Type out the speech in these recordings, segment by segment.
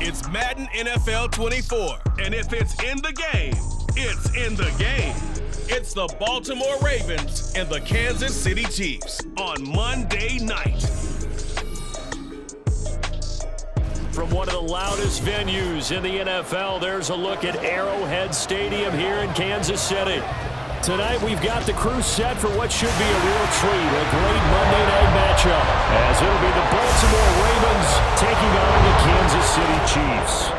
It's Madden NFL 24. And if it's in the game, it's in the game. It's the Baltimore Ravens and the Kansas City Chiefs on Monday night. From one of the loudest venues in the NFL, there's a look at Arrowhead Stadium here in Kansas City. Tonight, we've got the crew set for what should be a real treat, a great Monday night matchup, as it'll be the Baltimore Ravens taking on the Kansas City Chiefs.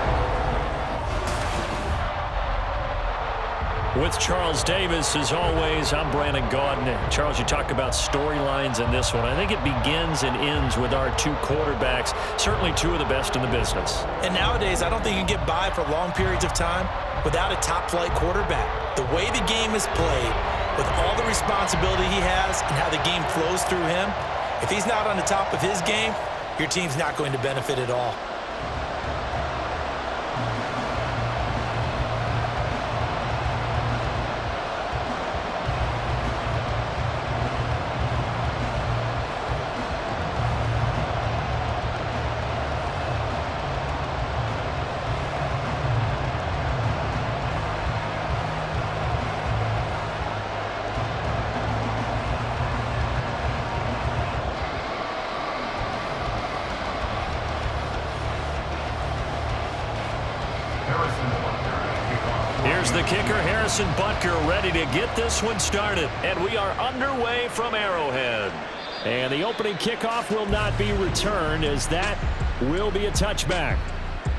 With Charles Davis, as always, I'm Brandon Gaudin. Charles, you talk about storylines in this one. I think it begins and ends with our two quarterbacks, certainly two of the best in the business. And nowadays, I don't think you can get by for long periods of time without a top-flight quarterback. The way the game is played, with all the responsibility he has and how the game flows through him, if he's not on the top of his game, your team's not going to benefit at all. Here's the kicker, Harrison Butker, ready to get this one started. And we are underway from Arrowhead. And the opening kickoff will not be returned, as that will be a touchback.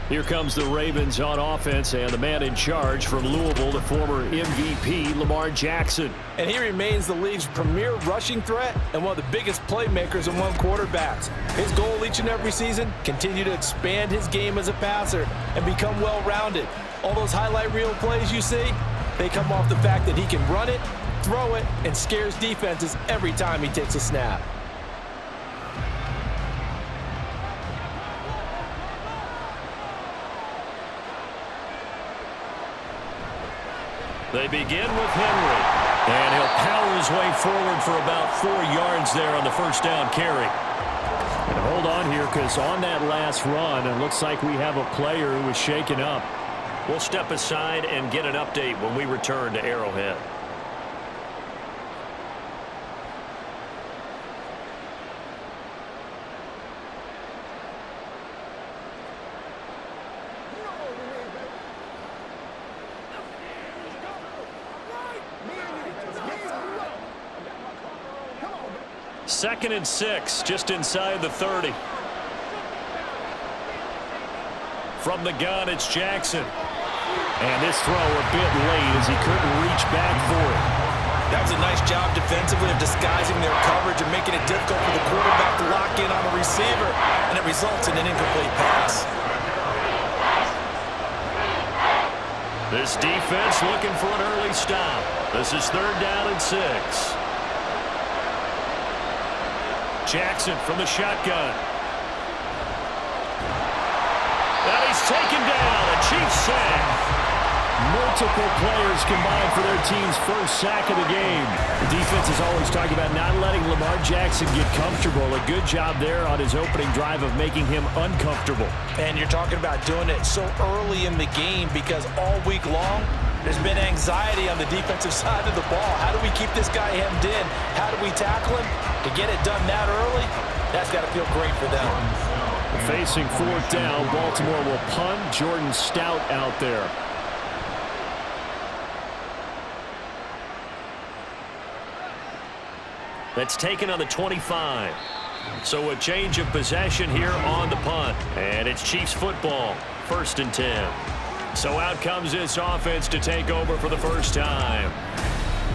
Here comes the Ravens on offense, and the man in charge from Louisville, the former MVP, Lamar Jackson. And he remains the league's premier rushing threat and one of the biggest playmakers among quarterbacks. His goal each and every season, continue to expand his game as a passer and become well-rounded. All those highlight reel plays you see, they come off the fact that he can run it, throw it, and scares defenses every time he takes a snap. They begin with Henry, and he'll power his way forward for about 4 yards there on the first down carry. And hold on here, because on that last run, it looks like we have a player who was shaken up. We'll step aside and get an update when we return to Arrowhead. Second and 6, just inside the 30. From the gun, it's Jackson. And this throw a bit late as he couldn't reach back for it. That was a nice job defensively of disguising their coverage and making it difficult for the quarterback to lock in on a receiver, and it results in an incomplete pass. This defense looking for an early stop. This is 3rd down and 6. Jackson from the shotgun. And he's taken down. A Chiefs sack. Multiple players combined for their team's first sack of the game. The defense is always talking about not letting Lamar Jackson get comfortable. A good job there on his opening drive of making him uncomfortable. And you're talking about doing it so early in the game, because all week long, there's been anxiety on the defensive side of the ball. How do we keep this guy hemmed in? How do we tackle him? To get it done that early, that's got to feel great for them. Facing 4th down, Baltimore will punt. Jordan Stout out there. That's taken on the 25. So a change of possession here on the punt. And it's Chiefs football, 1st and 10. So out comes this offense to take over for the first time.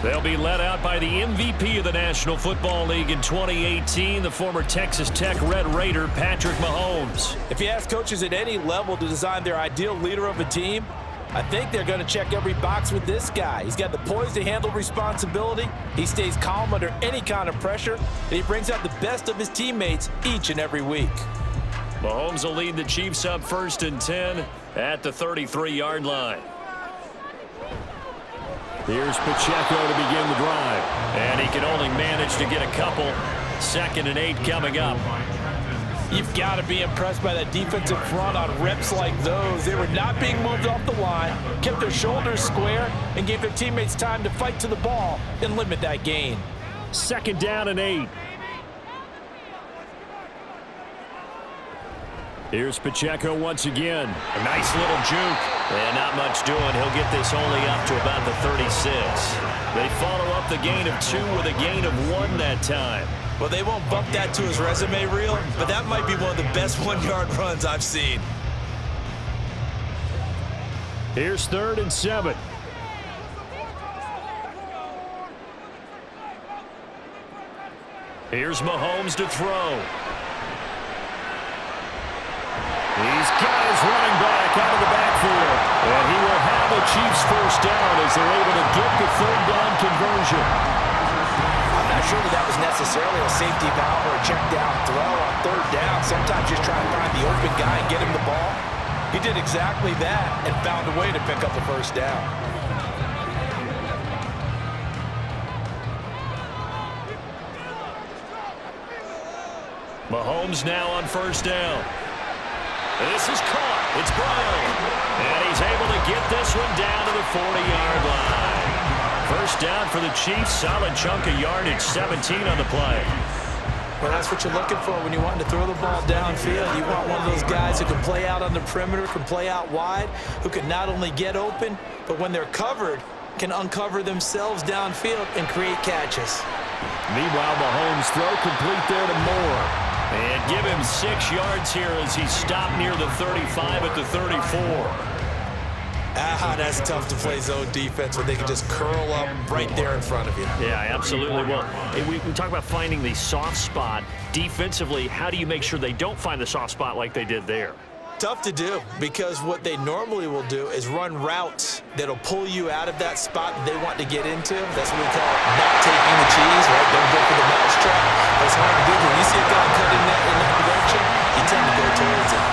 They'll be led out by the MVP of the National Football League in 2018, the former Texas Tech Red Raider, Patrick Mahomes. If you ask coaches at any level to design their ideal leader of a team, I think they're going to check every box with this guy. He's got the poise to handle responsibility. He stays calm under any kind of pressure, and he brings out the best of his teammates each and every week. Mahomes will lead the Chiefs up 1st and 10 at the 33-yard line. Here's Pacheco to begin the drive. And he can only manage to get a couple. 2nd and 8 coming up. You've got to be impressed by that defensive front on reps like those. They were not being moved off the line, kept their shoulders square, and gave their teammates time to fight to the ball and limit that gain. 2nd down and 8. Here's Pacheco once again. A nice little juke. And not much doing. He'll get this only up to about the 36. They follow up the gain of 2 with a gain of 1 that time. Well, they won't bump that to his resume reel, but that might be one of the best 1-yard runs I've seen. Here's 3rd and 7. Here's Mahomes to throw. He's got his running back out of the backfield. And he will have the Chiefs first down as they're able to get the 3rd down conversion. I'm not sure that was necessarily a safety valve or a check down throw on 3rd down. Sometimes just try to find the open guy and get him the ball. He did exactly that and found a way to pick up the first down. Mahomes now on 1st down. This is caught. It's Brown. And he's able to get this one down to the 40-yard line. First down for the Chiefs. Solid chunk of yardage. 17 on the play. Well, that's what you're looking for when you want to throw the ball downfield. You want one of those guys who can play out on the perimeter, can play out wide, who can not only get open, but when they're covered, can uncover themselves downfield and create catches. Meanwhile, Mahomes throw complete there to Moore. And give him 6 yards here as he stopped near the 35 at the 34. That's tough to play zone defense when they can just curl up right there in front of you. Yeah, absolutely. Well, we talk about finding the soft spot. Defensively, how do you make sure they don't find the soft spot like they did there? Tough to do, because what they normally will do is run routes that'll pull you out of that spot that they want to get into. That's what we call not taking the cheese, right? Don't go for the mousetrap. It's hard to do. When you see a guy cut in that direction, you tend to go towards it.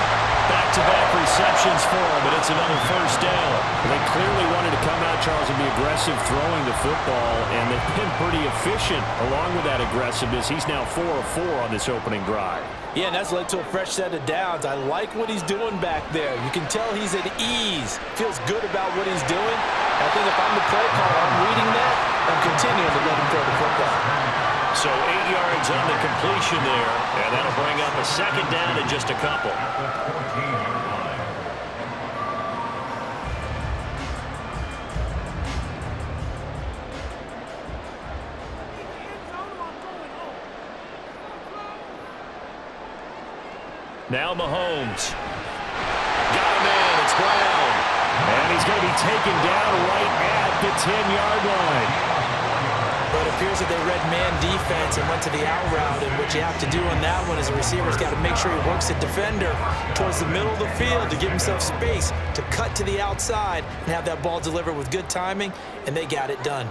Back-to-back receptions for him, but it's another first down. They clearly wanted to come out, Charles, and be aggressive throwing the football, and they've been pretty efficient along with that aggressiveness. He's now 4 of 4 on this opening drive. Yeah, and that's led to a fresh set of downs. I like what he's doing back there. You can tell he's at ease. Feels good about what he's doing. I think if I'm the play caller, I'm reading that. I'm continuing to let him throw the football. So 8 yards on the completion there, and that'll bring up a 2nd down in just a couple. Now Mahomes. Got him in. It's Brown. And he's going to be taken down right at the 10-yard line. But it appears that they read man defense and went to the out route. And what you have to do on that one is a receiver's got to make sure he works the defender towards the middle of the field to give himself space to cut to the outside and have that ball delivered with good timing, and they got it done.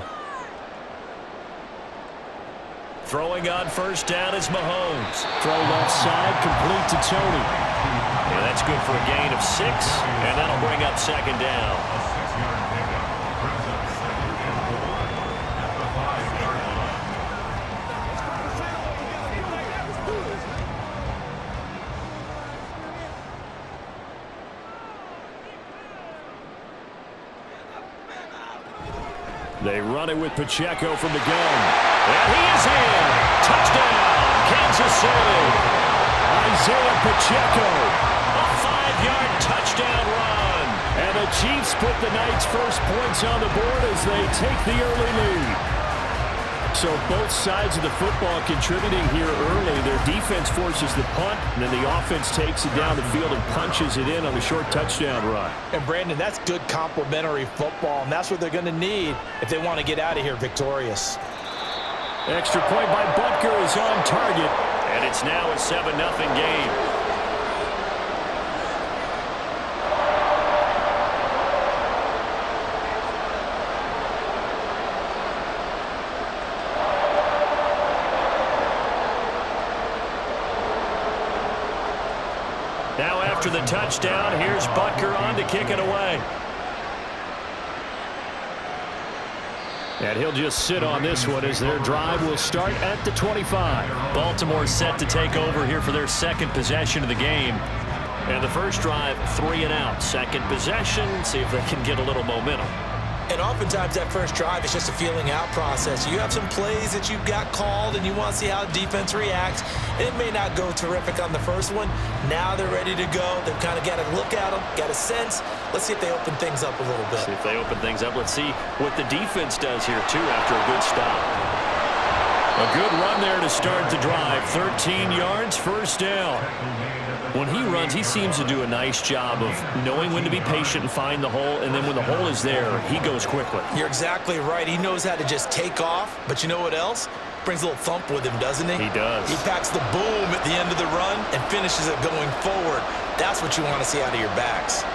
Throwing on first down is Mahomes. Throw left side, complete to Tony. And that's good for a gain of 6, and that'll bring up 2nd down. They run it with Pacheco from the gun. And he is in. Touchdown, Kansas City. Isaiah Pacheco. A 5-yard touchdown run. And the Chiefs put the Knights' first points on the board as they take the early lead. So both sides of the football contributing here early. Their defense forces the punt, and then the offense takes it down the field and punches it in on the short touchdown run. And, Brandon, that's good complementary football, and that's what they're going to need if they want to get out of here victorious. Extra point by Butker is on target, and it's now a 7-0 game. Now after the touchdown, here's Butker on to kick it away. And he'll just sit on this one as their drive will start at the 25. Baltimore set to take over here for their second possession of the game. And the first drive, 3 and out. Second possession, see if they can get a little momentum. And oftentimes that first drive is just a feeling out process. You have some plays that you've got called and you want to see how the defense reacts. It may not go terrific on the first one. Now they're ready to go. They've kind of got to look at them, got a sense. Let's see if they open things up a little bit. See if they open things up. Let's see what the defense does here, too, after a good stop. A good run there to start the drive. 13 yards, first down. When he runs, he seems to do a nice job of knowing when to be patient and find the hole, and then when the hole is there, he goes quickly. You're exactly right. He knows how to just take off, but you know what else? Brings a little thump with him, doesn't he? He does. He packs the boom at the end of the run and finishes it going forward. That's what you want to see out of your backs.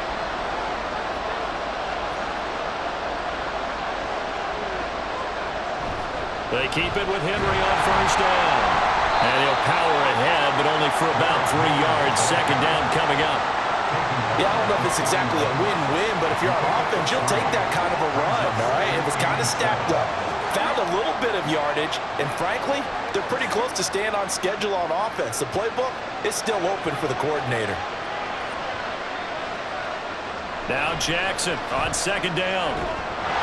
They keep it with Henry on first down. And he'll power ahead, but only for about 3 yards. Second down coming up. Yeah, I don't know if it's exactly a win-win, but if you're on offense, you'll take that kind of a run, all right? It was kind of stacked up. Found a little bit of yardage, and frankly, they're pretty close to staying on schedule on offense. The playbook is still open for the coordinator. Now Jackson on second down.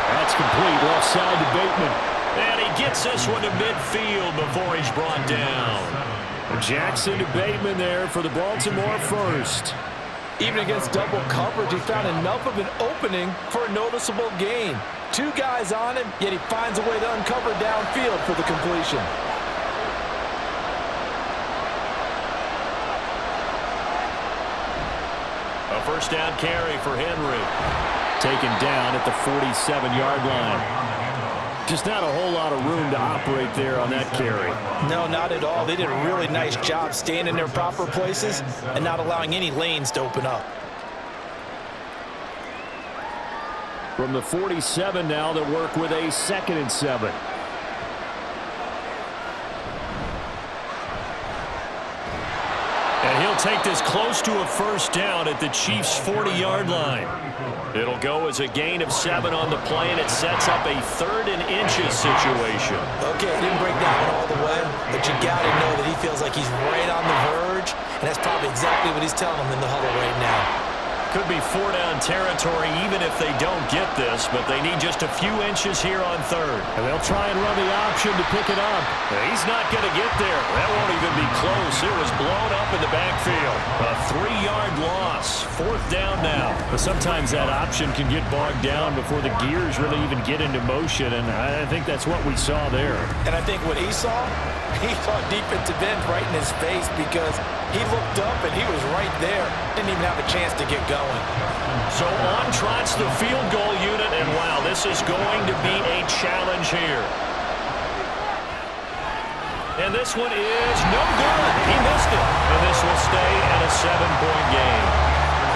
That's complete, left side to Bateman. And he gets this one to midfield before he's brought down. Jackson to Bateman there for the Baltimore first. Even against double coverage, he found enough of an opening for a noticeable gain. 2 guys on him, yet he finds a way to uncover downfield for the completion. A first down carry for Henry. Taken down at the 47-yard line. Just not a whole lot of room to operate there on that carry. No, not at all. They did a really nice job staying in their proper places and not allowing any lanes to open up. From the 47 now, they'll work with a 2nd and 7. And he'll take this close to a first down at the Chiefs' 40-yard line. It'll go as a gain of 7 on the play, and it sets up a 3rd and inches situation. Okay, it didn't break down all the way, but you got to know that he feels like he's right on the verge, and that's probably exactly what he's telling them in the huddle right now. Could be 4-down territory even if they don't get this, but they need just a few inches here on 3rd. And they'll try and run the option to pick it up. He's not going to get there. That won't even be close. It was blown up in the backfield. A 3-yard loss. 4th down now. But sometimes that option can get bogged down before the gears really even get into motion, and I think that's what we saw there. And I think what he saw defensive end right in his face because he looked up and he was right there. Didn't even have a chance to get going. So on trots the field goal unit, and wow, this is going to be a challenge here. And this one is no good. He missed it. And this will stay at a 7-point game.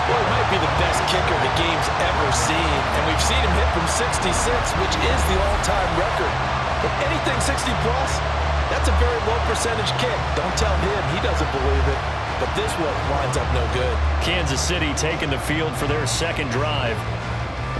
Well, he might be the best kicker the game's ever seen, and we've seen him hit from 66, which is the all-time record. But anything 60-plus, that's a very low percentage kick. Don't tell him he doesn't believe it. But this one winds up no good. Kansas City taking the field for their second drive.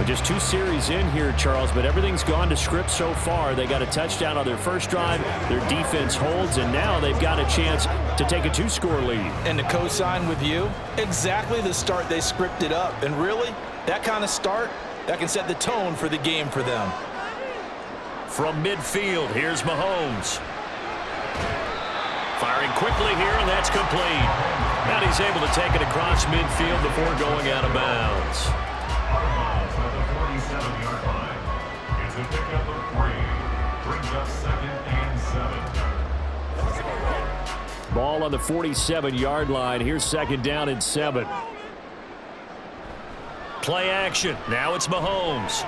Just 2 series in here, Charles, but everything's gone to script so far. They got a touchdown on their first drive. Their defense holds, and now they've got a chance to take a 2-score lead. And to co-sign with you, exactly the start they scripted up. And really, that kind of start, that can set the tone for the game for them. From midfield, here's Mahomes. Firing quickly here, and that's complete. Now he's able to take it across midfield before going out of bounds. It's a pickup of 3. Brings up 2nd and 7. Ball on the 47-yard line. Here's 2nd down and 7. Play action. Now it's Mahomes.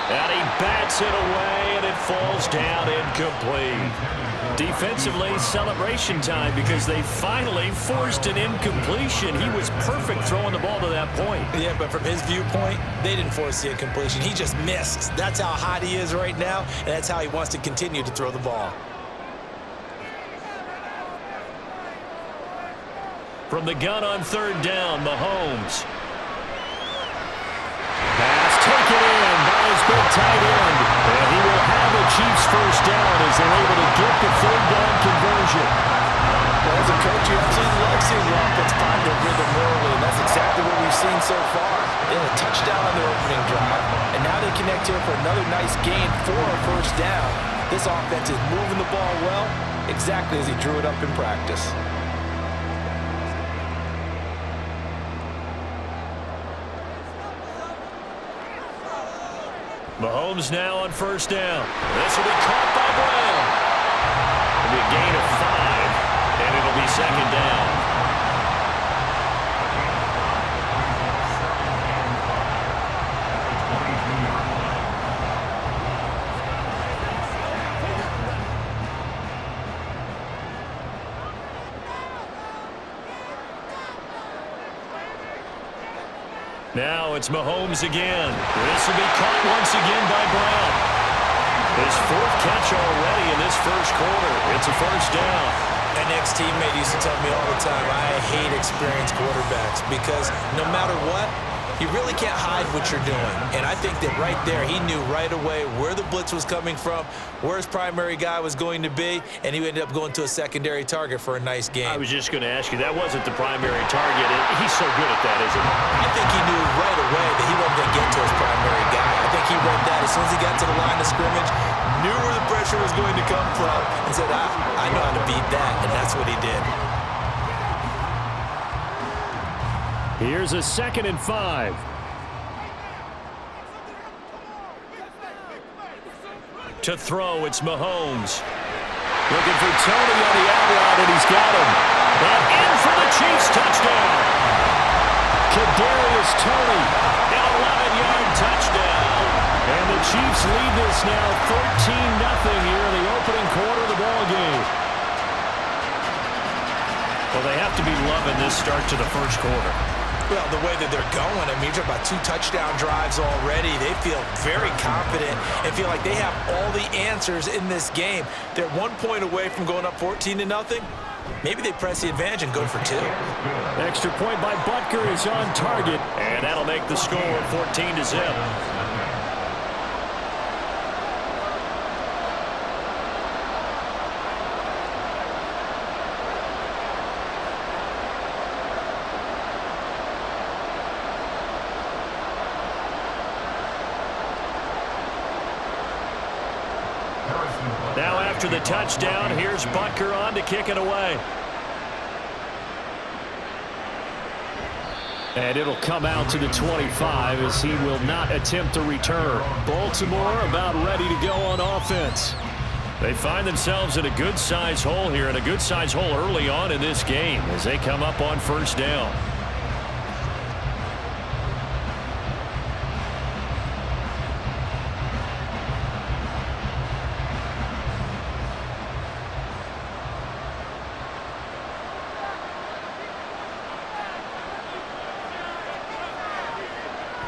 And he bats it away, and it falls down incomplete. Defensively, celebration time because they finally forced an incompletion. He was perfect throwing the ball to that point. Yeah, but from his viewpoint, they didn't force the incompletion. He just missed. That's how hot he is right now, and that's how he wants to continue to throw the ball. From the gun on 3rd down, Mahomes. Pass taken in by his big tight end. Chiefs first down as they're able to get the third down conversion. Well, as a coach, you absolutely love seeing the offense find their rhythm early, and that's exactly what we've seen so far. They had a touchdown on their opening drive, and now they connect here for another nice gain for a first down. This offense is moving the ball well, exactly as he drew it up in practice. Mahomes now on first down. This will be caught by Brown. It'll be a gain of 5, and it'll be second down. Now it's Mahomes again. This will be caught once again by Brown. His 4th catch already in this first quarter. It's a first down. An ex-teammate used to tell me all the time, I hate experienced quarterbacks because no matter what, you really can't hide what you're doing. And I think that right there, he knew right away where the blitz was coming from, where his primary guy was going to be, and he ended up going to a secondary target for a nice game. I was just going to ask you, that wasn't the primary target. He's so good at that, isn't he? I think he knew right away that he wasn't going to get to his primary guy. I think he read that as soon as he got to the line of scrimmage, knew where the pressure was going to come from, and said, I know how to beat that, and that's what he did. Here's a 2nd and 5. To throw, it's Mahomes. Looking for Tony on the out route, and he's got him. And in for the Chiefs touchdown. Kadarius Toney, an 11-yard touchdown. And the Chiefs lead this now 13-0 here in the opening quarter of the ballgame. Well, they have to be loving this start to the first quarter. Well, the way that they're going, I mean, you're talking about 2 touchdown drives already. They feel very confident and feel like they have all the answers in this game. They're 1 point away from going up 14-0. Maybe they press the advantage and go for 2. Extra point by Butker is on target, and that'll make the score 14-0. Now after the touchdown, here's Butker on to kick it away. And it'll come out to the 25 as he will not attempt to return. Baltimore about ready to go on offense. They find themselves in a good-sized hole here, and a good-sized hole early on in this game as they come up on first down.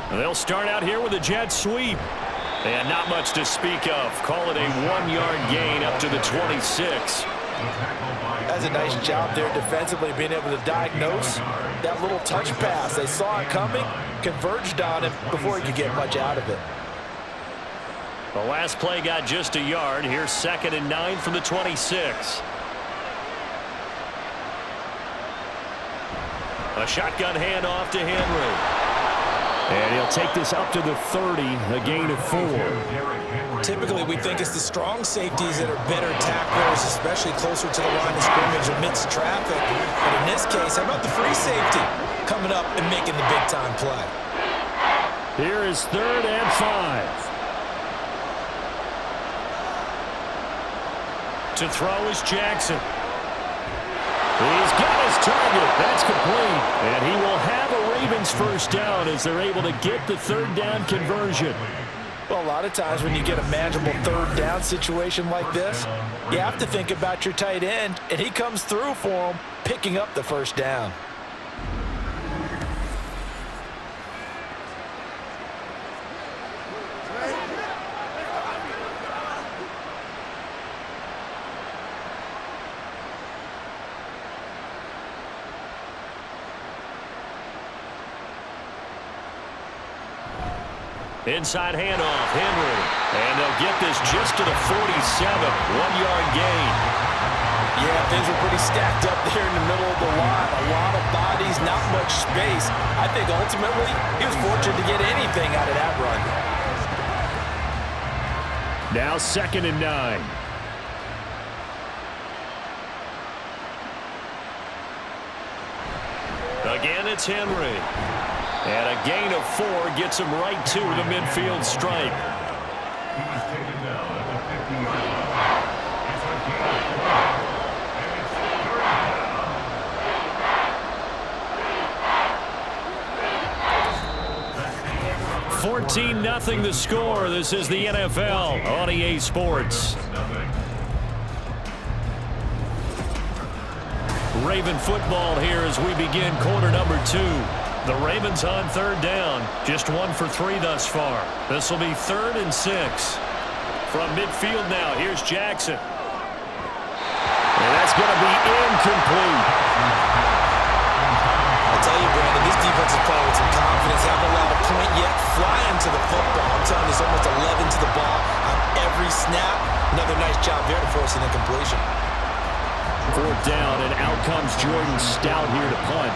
They'll start out here with a jet sweep. And not much to speak of. Call it a 1-yard gain up to the 26. That's a nice job there defensively, being able to diagnose that little touch pass. They saw it coming, converged on it before he could get much out of it. The last play got just a yard. Here's 2nd and 9 from the 26. A shotgun handoff to Henry. And he'll take this up to the 30, a gain of 4. Typically, we think it's the strong safeties that are better tacklers, especially closer to the line of scrimmage amidst traffic. But in this case, how about the free safety coming up and making the big-time play? Here is 3rd and 5. To throw is Jackson. He's got his target. That's complete. And he will have a Ravens first down as they're able to get the 3rd down conversion. Well, a lot of times when you get a manageable 3rd down situation like this, you have to think about your tight end, and he comes through for him, picking up the first down. Inside handoff, Henry. And they'll get this just to the 47. 1-yard gain. Yeah, things were pretty stacked up there in the middle of the line. A lot of bodies, not much space. I think ultimately he was fortunate to get anything out of that run. Now 2nd and 9. Again, it's Henry. And a gain of 4 gets him right to the midfield stripe. He was taken down at the 50-yard line. It's a gain of 4. And it's 14-0 the score. This is the NFL on EA Sports. Raven football here as we begin quarter number 2. The Ravens on 3rd down. Just 1 for 3 thus far. This will be 3rd and 6. From midfield now, here's Jackson. And that's going to be incomplete. I tell you, Brandon, this defense is playing with some confidence. Haven't allowed a point yet. Flying to the football. I'm telling you, it's almost 11 to the ball on every snap. Another nice job there to force an incompletion. 4th down, and out comes Jordan Stout here to punt.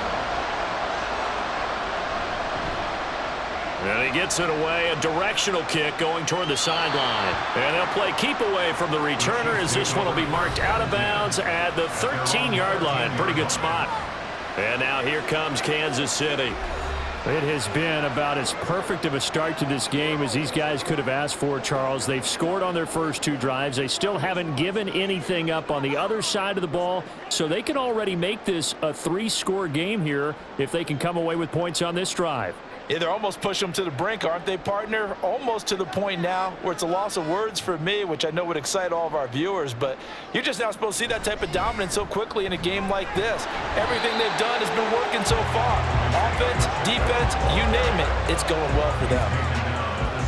And he gets it away, a directional kick going toward the sideline. And they'll play keep away from the returner as this one will be marked out of bounds at the 13-yard line. Pretty good spot. And now here comes Kansas City. It has been about as perfect of a start to this game as these guys could have asked for, Charles. They've scored on their first 2 drives. They still haven't given anything up on the other side of the ball, so they can already make this a 3-score game here if they can come away with points on this drive. Yeah, they're almost pushing them to the brink, aren't they, partner? Almost to the point now where it's a loss of words for me, which I know would excite all of our viewers, but you're just now supposed to see that type of dominance so quickly in a game like this. Everything they've done has been working so far. Offense, defense, you name it, it's going well for them.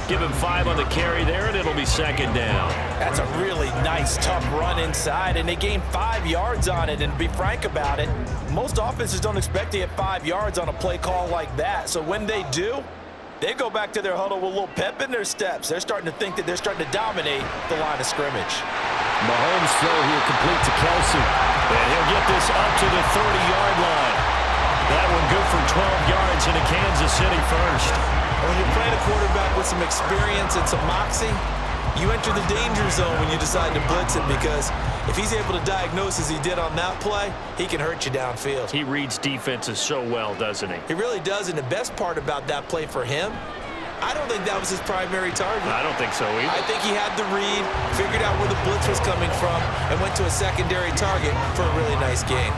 Give him 5 on the carry there, and it'll be 2nd down. That's a really nice, tough run inside, and they gained 5 yards on it. And to be frank about it, most offenses don't expect to get 5 yards on a play call like that. So when they do, they go back to their huddle with a little pep in their steps. They're starting to think that they're starting to dominate the line of scrimmage. Mahomes throw here complete to Kelsey. And he'll get this up to the 30-yard line. That one good for 12 yards into Kansas City first. When you're playing a quarterback with some experience and some moxie, you enter the danger zone when you decide to blitz him, because if he's able to diagnose as he did on that play, he can hurt you downfield. He reads defenses so well, doesn't he? He really does, and the best part about that play for him, I don't think that was his primary target. I don't think so either. I think he had the read, figured out where the blitz was coming from, and went to a secondary target for a really nice gain.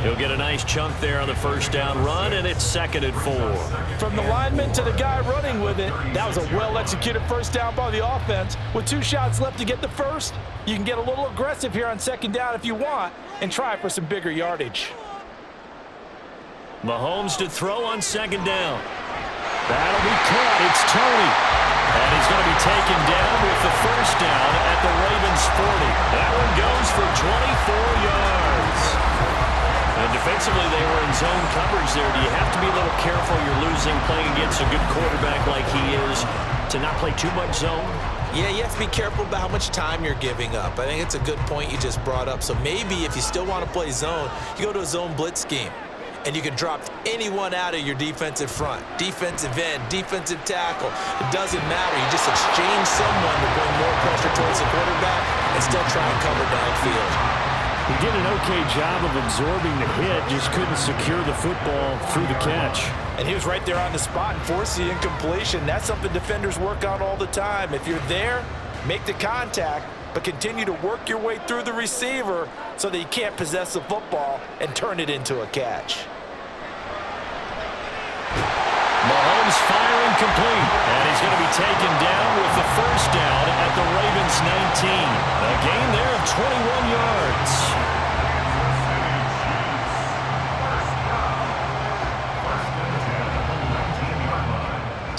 He'll get a nice chunk there on the 1st down run, and it's 2nd and 4. From the lineman to the guy running with it, that was a well-executed 1st down by the offense. With 2 shots left to get the first, you can get a little aggressive here on 2nd down if you want and try for some bigger yardage. Mahomes to throw on 2nd down. That'll be caught. It's Tony. And he's going to be taken down with the 1st down at the Ravens 40. That one goes for 24 yards. And defensively, they were in zone coverage there. Do you have to be a little careful? You're losing, playing against a good quarterback like he is, to not play too much zone? Yeah, you have to be careful about how much time you're giving up. I think it's a good point you just brought up. So maybe if you still want to play zone, you go to a zone blitz scheme. And you can drop anyone out of your defensive front. Defensive end, defensive tackle. It doesn't matter. You just exchange someone to bring more pressure towards the quarterback and still try and cover downfield. He did an okay job of absorbing the hit, just couldn't secure the football through the catch. And he was right there on the spot and forced the incompletion. That's something defenders work on all the time. If you're there, make the contact, but continue to work your way through the receiver so that you can't possess the football and turn it into a catch. Mahomes firing complete, and he's going to be taken down with the 1st down at the Ravens 19. A gain there of 21 yards.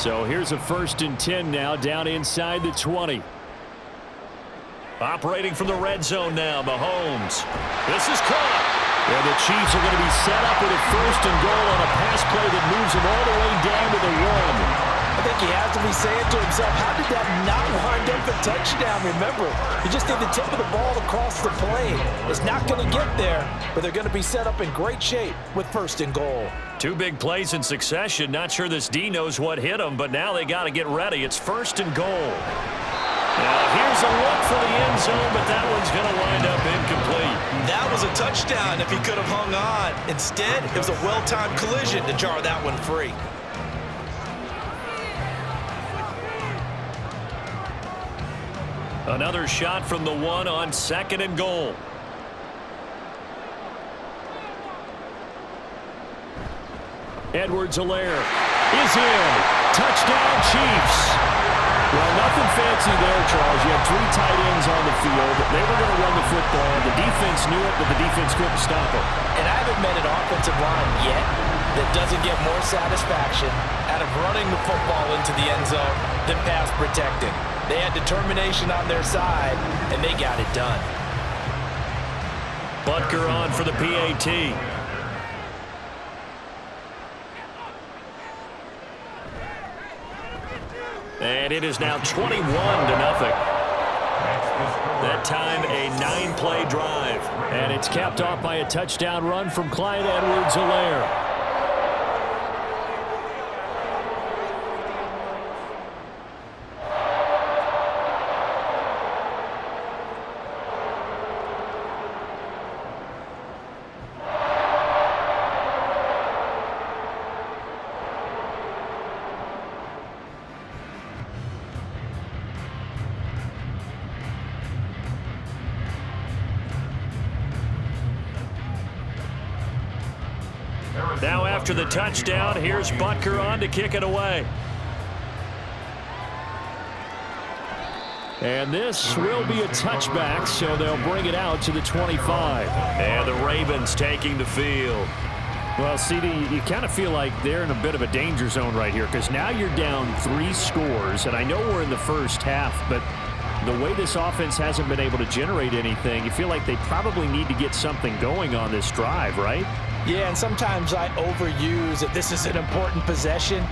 So here's a 1st and 10 now, down inside the 20. Operating from the red zone now, Mahomes. This is caught. And the Chiefs are going to be set up with a 1st and goal on a pass play that moves them all the way down to the 1. I think he has to be saying to himself, how did that not wind up a touchdown? Remember, you just need the tip of the ball across the plane. It's not going to get there, but they're going to be set up in great shape with 1st and goal. 2 big plays in succession. Not sure this D knows what hit him, but now they got to get ready. It's 1st and goal. Now here's a look for the end zone, but that one's going to wind up incomplete. That was a touchdown if he could have hung on. Instead, it was a well-timed collision to jar that one free. Another shot from the 1 on 2nd and goal. Edwards-Helaire is in. Touchdown, Chiefs. Well, nothing fancy there, Charles. You had 3 tight ends on the field. They were going to run the football. The defense knew it, but the defense couldn't stop it. And I haven't met an offensive line yet that doesn't get more satisfaction out of running the football into the end zone than pass protecting. They had determination on their side, and they got it done. Butker on for the PAT. And it is now 21-0. That time a 9-play drive. And it's capped off by a touchdown run from Clyde Edwards-Helaire. Now after the touchdown, here's Butker on to kick it away. And this will be a touchback, so they'll bring it out to the 25. And the Ravens taking the field. Well, CD, you kind of feel like they're in a bit of a danger zone right here because now you're down 3 scores, and I know we're in the first half, but the way this offense hasn't been able to generate anything, you feel like they probably need to get something going on this drive, right? Yeah, and sometimes I overuse that this is an important possession,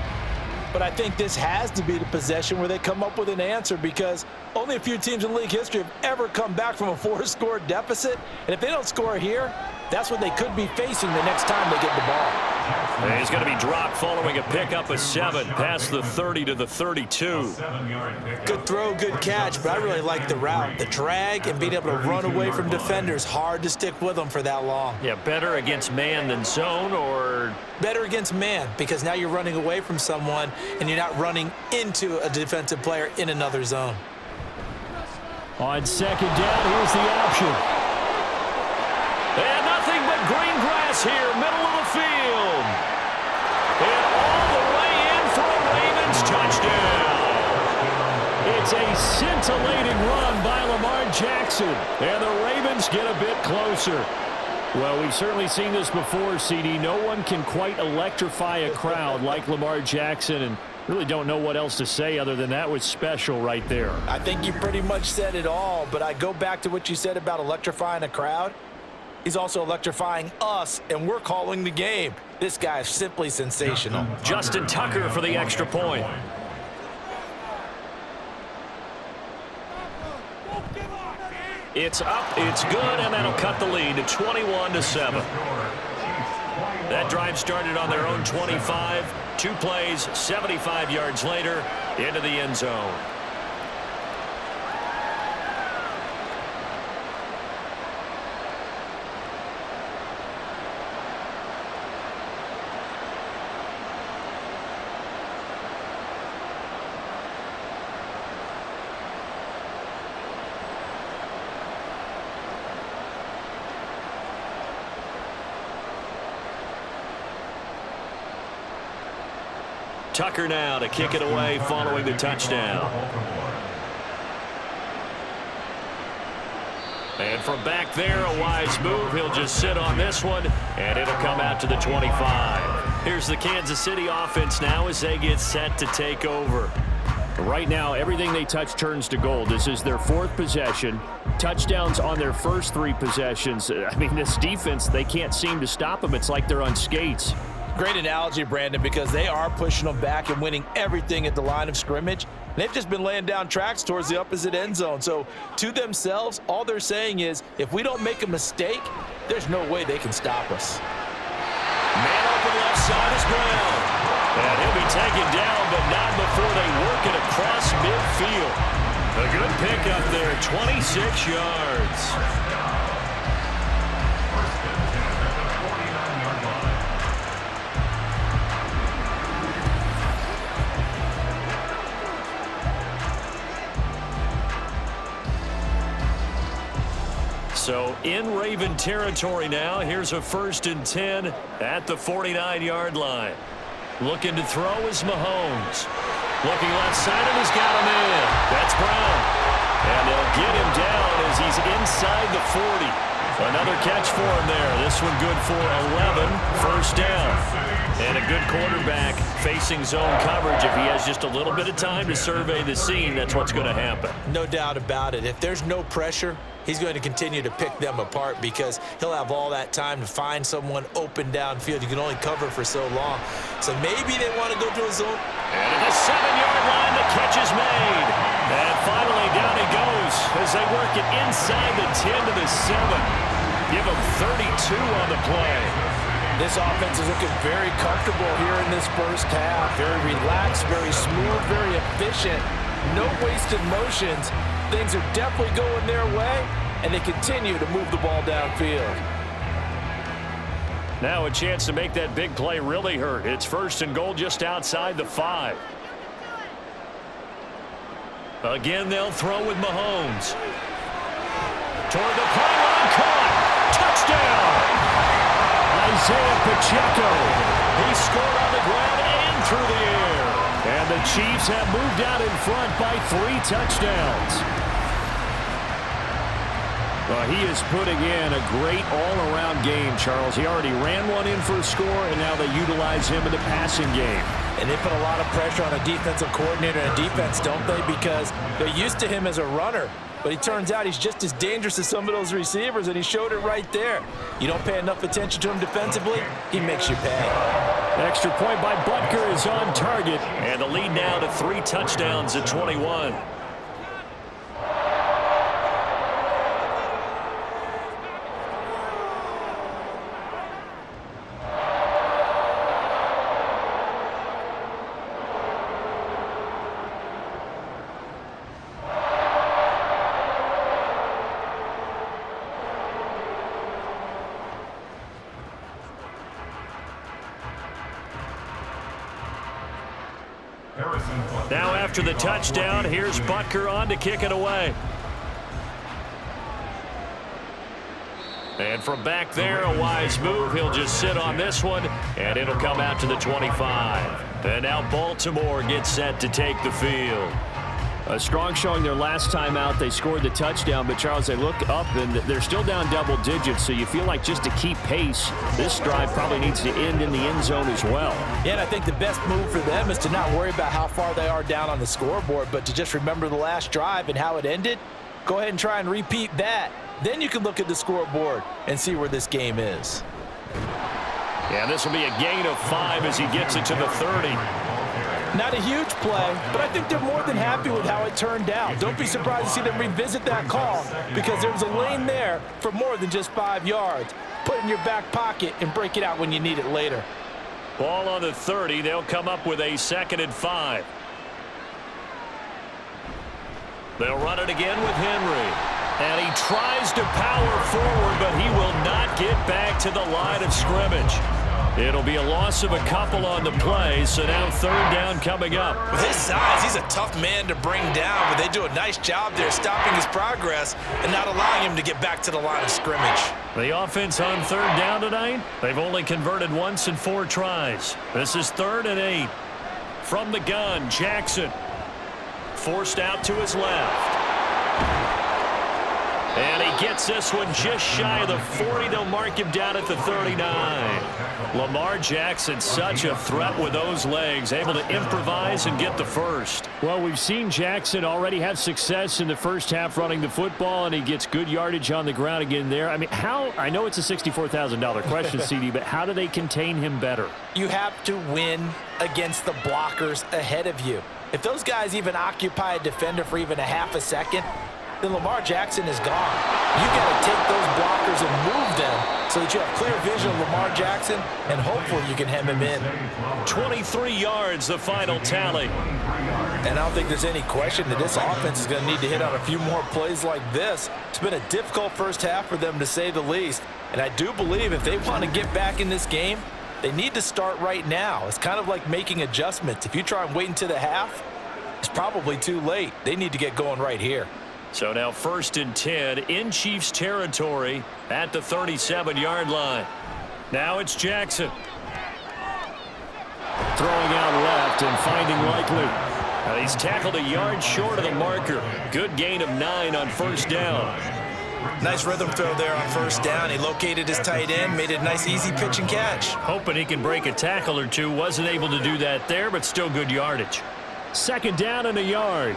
but I think this has to be the possession where they come up with an answer because only a few teams in league history have ever come back from a 4-score deficit, and if they don't score here, that's what they could be facing the next time they get the ball. And he's going to be dropped following a pickup of 7 past the 30 to the 32. Good throw, good catch, but I really like the route. The drag and being able to run away from defenders, hard to stick with them for that long. Yeah, better against man than zone, or? Better against man, because now you're running away from someone and you're not running into a defensive player in another zone. On 2nd down, here's the option. And nothing but green grass here, middle of the field. And all the way in for a Ravens touchdown. It's a scintillating run by Lamar Jackson. And the Ravens get a bit closer. Well, we've certainly seen this before, CD. No one can quite electrify a crowd like Lamar Jackson, and really don't know what else to say other than that was special right there. I think you pretty much said it all, but I go back to what you said about electrifying a crowd. He's also electrifying us, and we're calling the game. This guy is simply sensational. Justin Tucker for the extra point. It's up, it's good, and that'll cut the lead to 21-7. That drive started on their own 25. 2 plays, 75 yards later, into the end zone. Tucker now to kick it away following the touchdown. And from back there, a wise move. He'll just sit on this one, and it'll come out to the 25. Here's the Kansas City offense now as they get set to take over. Right now, everything they touch turns to gold. This is their 4th possession. Touchdowns on their first 3 possessions. I mean, this defense, they can't seem to stop them. It's like they're on skates. Great analogy, Brandon, because they are pushing them back and winning everything at the line of scrimmage. They've just been laying down tracks towards the opposite end zone. So to themselves, all they're saying is, if we don't make a mistake, there's no way they can stop us. Man open left side is Brown. And he'll be taken down, but not before they work it across midfield. A good pickup there, 26 yards. So in Raven territory now. Here's a 1st and 10 at the 49-yard line. Looking to throw is Mahomes. Looking left side, and he's got him in. That's Brown. And they'll get him down as he's inside the 40. Another catch for him there. This one good for 11. 1st down. And a good quarterback facing zone coverage. If he has just a little bit of time to survey the scene, that's what's going to happen. No doubt about it. If there's no pressure, he's going to continue to pick them apart because he'll have all that time to find someone open downfield. You can only cover for so long. So maybe they want to go to a zone. And at the 7-yard line, the catch is made. And finally down he goes as they work it inside the 10 to the 7. Give him 32 on the play. This offense is looking very comfortable here in this first half. Very relaxed, very smooth, very efficient. No wasted motions. Things are definitely going their way, and they continue to move the ball downfield. Now a chance to make that big play really hurt. It's 1st and goal just outside the 5. Again, they'll throw with Mahomes. Toward the pylon, caught. Touchdown! Isaiah Pacheco. He scored on the ground and through the air. And the Chiefs have moved out in front by 3 touchdowns. Well, he is putting in a great all-around game, Charles. He already ran one in for a score, and now they utilize him in the passing game. And they put a lot of pressure on a defensive coordinator and defense, don't they? Because they're used to him as a runner. But it turns out he's just as dangerous as some of those receivers, and he showed it right there. You don't pay enough attention to him defensively, he makes you pay. Extra point by Butker is on target. And the lead now to 3 touchdowns at 21. Now after the touchdown, here's Butker on to kick it away. And from back there, a wise move. He'll just sit on this one, and it'll come out to the 25. And now Baltimore gets set to take the field. A strong showing their last time out. They scored the touchdown, but Charles, they look up and they're still down double digits, so you feel like just to keep pace, this drive probably needs to end in the end zone as well. Yeah, and I think the best move for them is to not worry about how far they are down on the scoreboard, but to just remember the last drive and how it ended. Go ahead and try and repeat that. Then you can look at the scoreboard and see where this game is. Yeah, this will be a gain of 5 as he gets it to the 30. Not a huge play, but I think they're more than happy with how it turned out. Don't be surprised to see them revisit that call because there's a lane there for more than just 5 yards. Put it in your back pocket and break it out when you need it later. Ball on the 30. They'll come up with a 2nd and 5. They'll run it again with Henry. And he tries to power forward, but he will not get back to the line of scrimmage. It'll be a loss of a couple on the play, so now 3rd down coming up. With his size, he's a tough man to bring down, but they do a nice job there stopping his progress and not allowing him to get back to the line of scrimmage. The offense on 3rd down tonight, they've only converted once in 4 tries. This is 3rd and 8. From the gun, Jackson. Forced out to his left. And he gets this one just shy of the 40. They'll mark him down at the 39. Lamar Jackson, such a threat with those legs, able to improvise and get the first. Well, we've seen Jackson already have success in the first half running the football, and he gets good yardage on the ground again there. I mean, I know it's a $64,000 question, CD, but how do they contain him better? You have to win against the blockers ahead of you. If those guys even occupy a defender for even a half a second, then Lamar Jackson is gone. You got to take those blockers and move them so that you have clear vision of Lamar Jackson, and hopefully you can hem him in. 23 yards, the final tally. And I don't think there's any question that this offense is going to need to hit on a few more plays like this. It's been a difficult first half for them, to say the least. And I do believe if they want to get back in this game, they need to start right now. It's kind of like making adjustments. If you try and wait until the half, it's probably too late. They need to get going right here. So now 1st and 10 in Chiefs territory at the 37-yard line. Now it's Jackson. Throwing out left and finding Likely. And he's tackled a yard short of the marker. Good gain of 9 on 1st down. Nice rhythm throw there on 1st down. He located his tight end, made it a nice easy pitch and catch. Hoping he can break a tackle or two. Wasn't able to do that there, but still good yardage. 2nd down and a yard.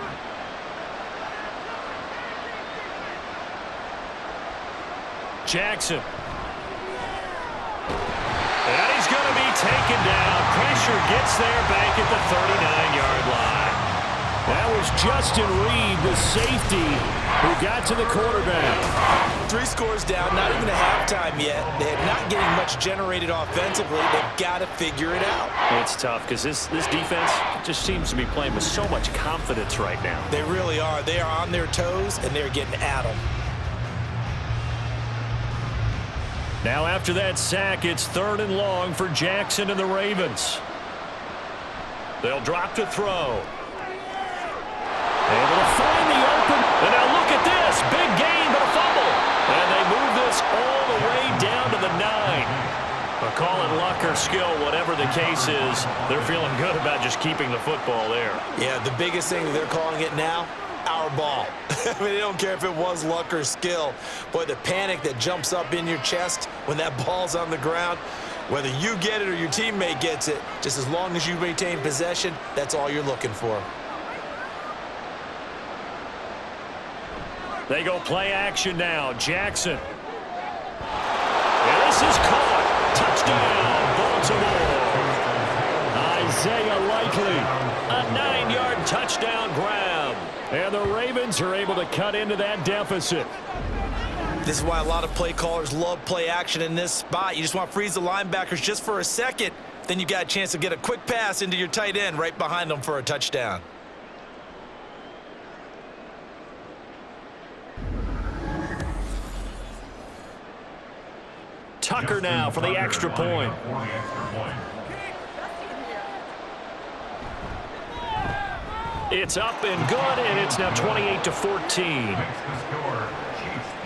Jackson. And he's going to be taken down. Pressure gets there back at the 39-yard line. That was Justin Reed, the safety, who got to the quarterback. 3 scores down, not even a halftime yet. They're not getting much generated offensively. They've got to figure it out. It's tough because this defense just seems to be playing with so much confidence right now. They really are. They are on their toes, and they're getting at them. Now after that sack, it's 3rd and long for Jackson and the Ravens. They'll drop to throw. Able to find the open. And now look at this. Big gain, but a fumble. And they move this all the way down to the 9. But call it luck or skill, whatever the case is, they're feeling good about just keeping the football there. Yeah, the biggest thing that they're calling it now, our ball. I mean, they don't care if it was luck or skill. Boy, the panic that jumps up in your chest when that ball's on the ground, whether you get it or your teammate gets it, just as long as you maintain possession, that's all you're looking for. They go play action now. Jackson. And this is caught. Touchdown, Baltimore. Isaiah Likely. A 9-yard touchdown grab. And the Ravens are able to cut into that deficit. This is why a lot of play callers love play action in this spot. You just want to freeze the linebackers just for a second. Then you got a chance to get a quick pass into your tight end right behind them for a touchdown. Tucker now for the extra point. It's up and good, and it's now 28-14.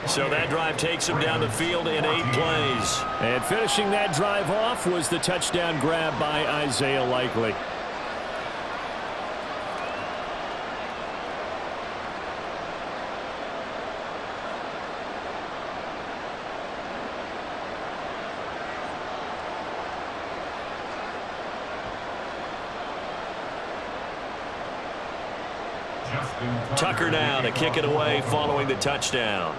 So that drive takes him down the field in 8 plays. And finishing that drive off was the touchdown grab by Isaiah Likely. Tucker now to kick it away following the touchdown.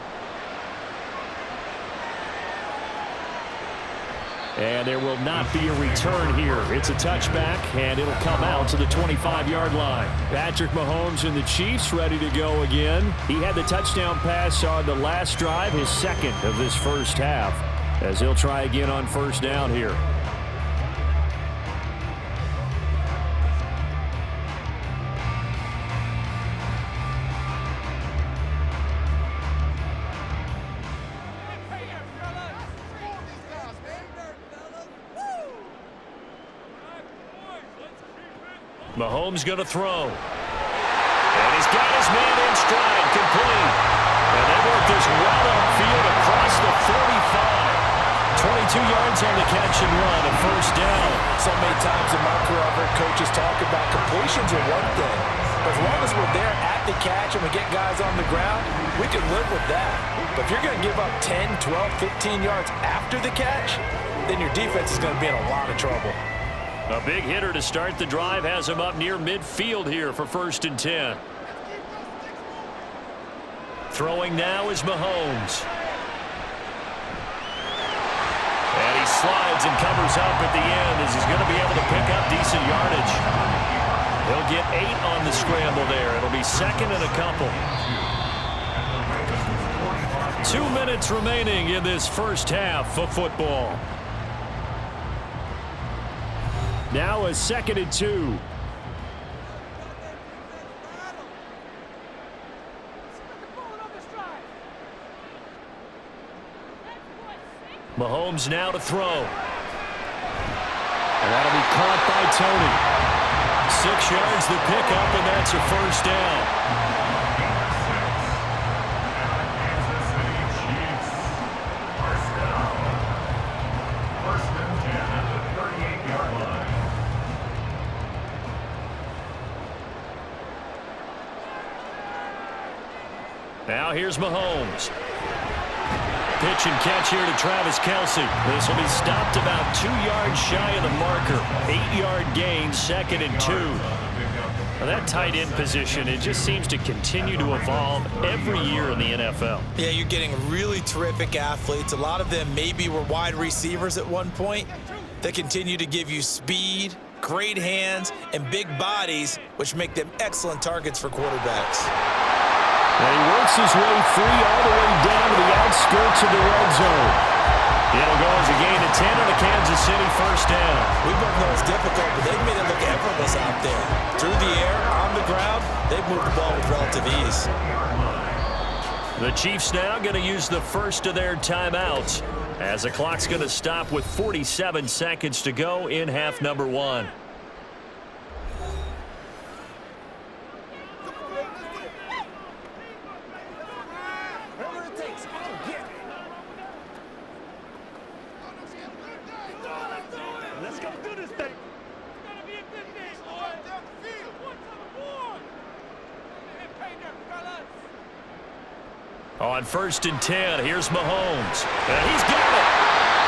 And there will not be a return here. It's a touchback, and it'll come out to the 25-yard line. Patrick Mahomes and the Chiefs ready to go again. He had the touchdown pass on the last drive, his 2nd of this first half, as he'll try again on 1st down here. Mahomes going to throw. And he's got his man in stride, complete. And they work this well upfield across the 45. 22 yards on the catch and run, a 1st down. So many times in my career, I've heard coaches talk about completions are one thing, But as long as we're there at the catch and we get guys on the ground, we can live with that. But if you're going to give up 10, 12, 15 yards after the catch, then your defense is going to be in a lot of trouble. A big hitter to start the drive has him up near midfield here for 1st and 10. Throwing now is Mahomes. And he slides and covers up at the end as he's going to be able to pick up decent yardage. He'll get 8 on the scramble there. It'll be 2nd and a couple. 2 minutes remaining in this first half of football. Now a 2nd and 2. Mahomes now to throw. And that'll be caught by Tony. 6 yards the pickup, and that's a 1st down. Kansas City Chiefs. 1st down. 1st and 10 at the 38-yard line. Now here's Mahomes. Pitch and catch here to Travis Kelce. This will be stopped about 2 yards shy of the marker. 8-yard gain, 2nd and 2. Now that tight end position, it just seems to continue to evolve every year in the NFL. Yeah, you're getting really terrific athletes. A lot of them maybe were wide receivers at one point. They continue to give you speed, great hands, and big bodies, which make them excellent targets for quarterbacks. And he works his way free all the way down to the outskirts of the red zone. It'll go as a gain of 10 on a Kansas City 1st down. We both know it's difficult, but they've made it look effortless out there. Through the air, on the ground, they've moved the ball with relative ease. The Chiefs now going to use the first of their timeouts as the clock's going to stop with 47 seconds to go in half number 1. On 1st and 10, here's Mahomes. And he's got it.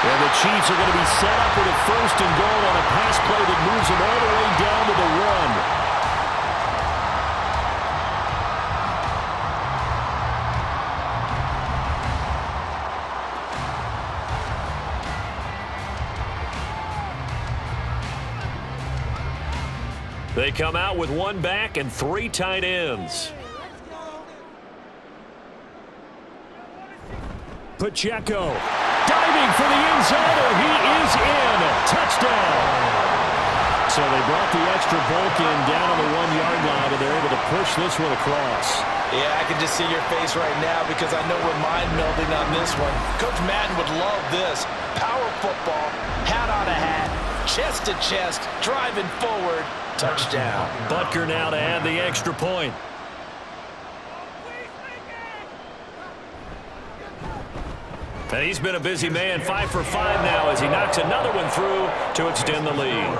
And the Chiefs are going to be set up with a 1st and goal on a pass play that moves them all the way down to the 1. They come out with 1 back and 3 tight ends. Pacheco diving for the end zone, and he is in. Touchdown. So they brought the extra bulk in down on the 1-yard line, and they're able to push this one across. Yeah, I can just see your face right now because I know we're mind-melding on this one. Coach Madden would love this. Power football, hat on a hat, chest to chest, driving forward, touchdown. Butker now to add the extra point. And he's been a busy man, 5 for 5 now as he knocks another one through to extend the lead.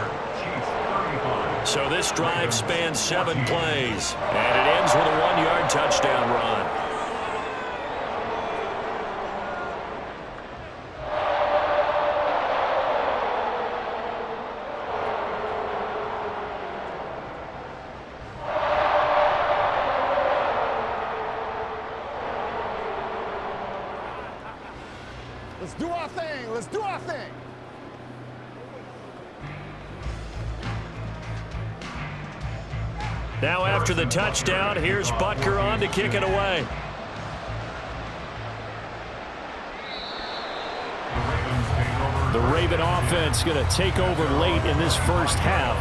So this drive spans 7 plays, and it ends with a 1-yard touchdown run. Let's do our thing. Let's do our thing. Now after the touchdown, here's Butker on to kick it away. The Raven offense going to take over late in this first half.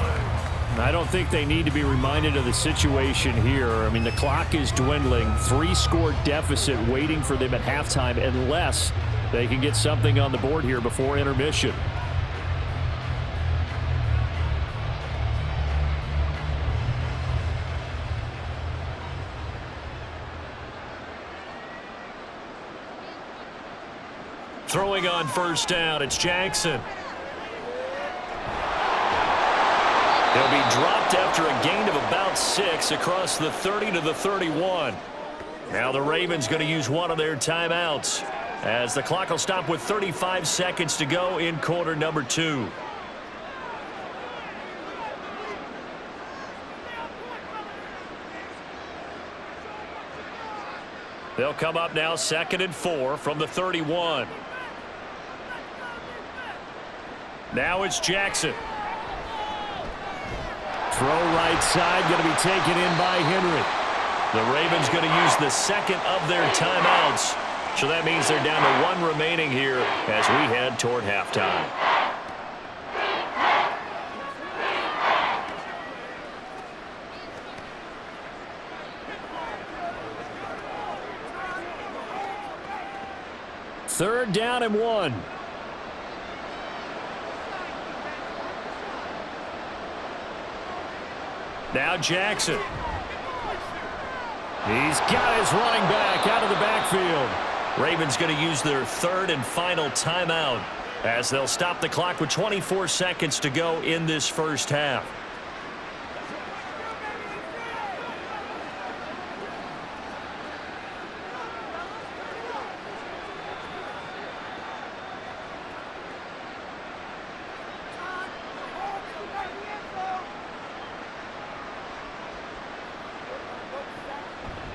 I don't think they need to be reminded of the situation here. I mean, the clock is dwindling. 3-score deficit waiting for them at halftime unless they can get something on the board here before intermission. Throwing on 1st down, it's Jackson. He'll be dropped after a gain of about 6 across the 30 to the 31. Now the Ravens going to use one of their timeouts as the clock will stop with 35 seconds to go in quarter number 2. They'll come up now 2nd and 4 from the 31. Now it's Jackson. Throw right side, going to be taken in by Henry. The Ravens going to use the second of their timeouts. So that means they're down to 1 remaining here as we head toward halftime. Third down and 1. Now Jackson. He's got his running back out of the backfield. Ravens going to use their third and final timeout as they'll stop the clock with 24 seconds to go in this first half.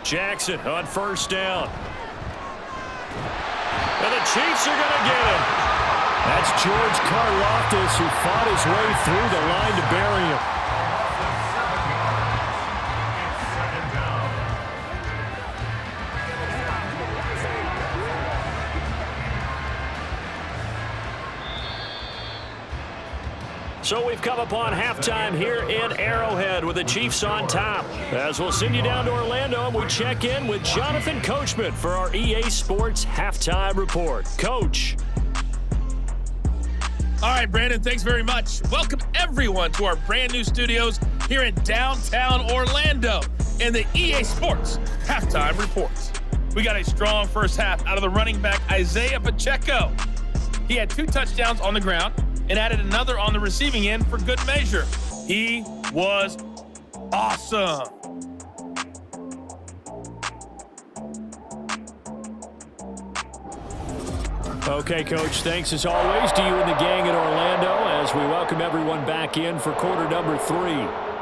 Jackson on first down. And the Chiefs are going to get him. That's George Karlaftis who fought his way through the line to bury him. So we've come upon halftime here in Arrowhead with the Chiefs on top. As we'll send you down to Orlando, and we check in with Jonathan Coachman for our EA Sports Halftime Report. Coach. All right, Brandon, thanks very much. Welcome, everyone, to our brand new studios here in downtown Orlando in the EA Sports Halftime Report. We got a strong first half out of the running back, Isaiah Pacheco. He had 2 touchdowns on the ground and added another on the receiving end for good measure. He was awesome. Okay, Coach, thanks as always to you and the gang in Orlando as we welcome everyone back in for quarter number 3.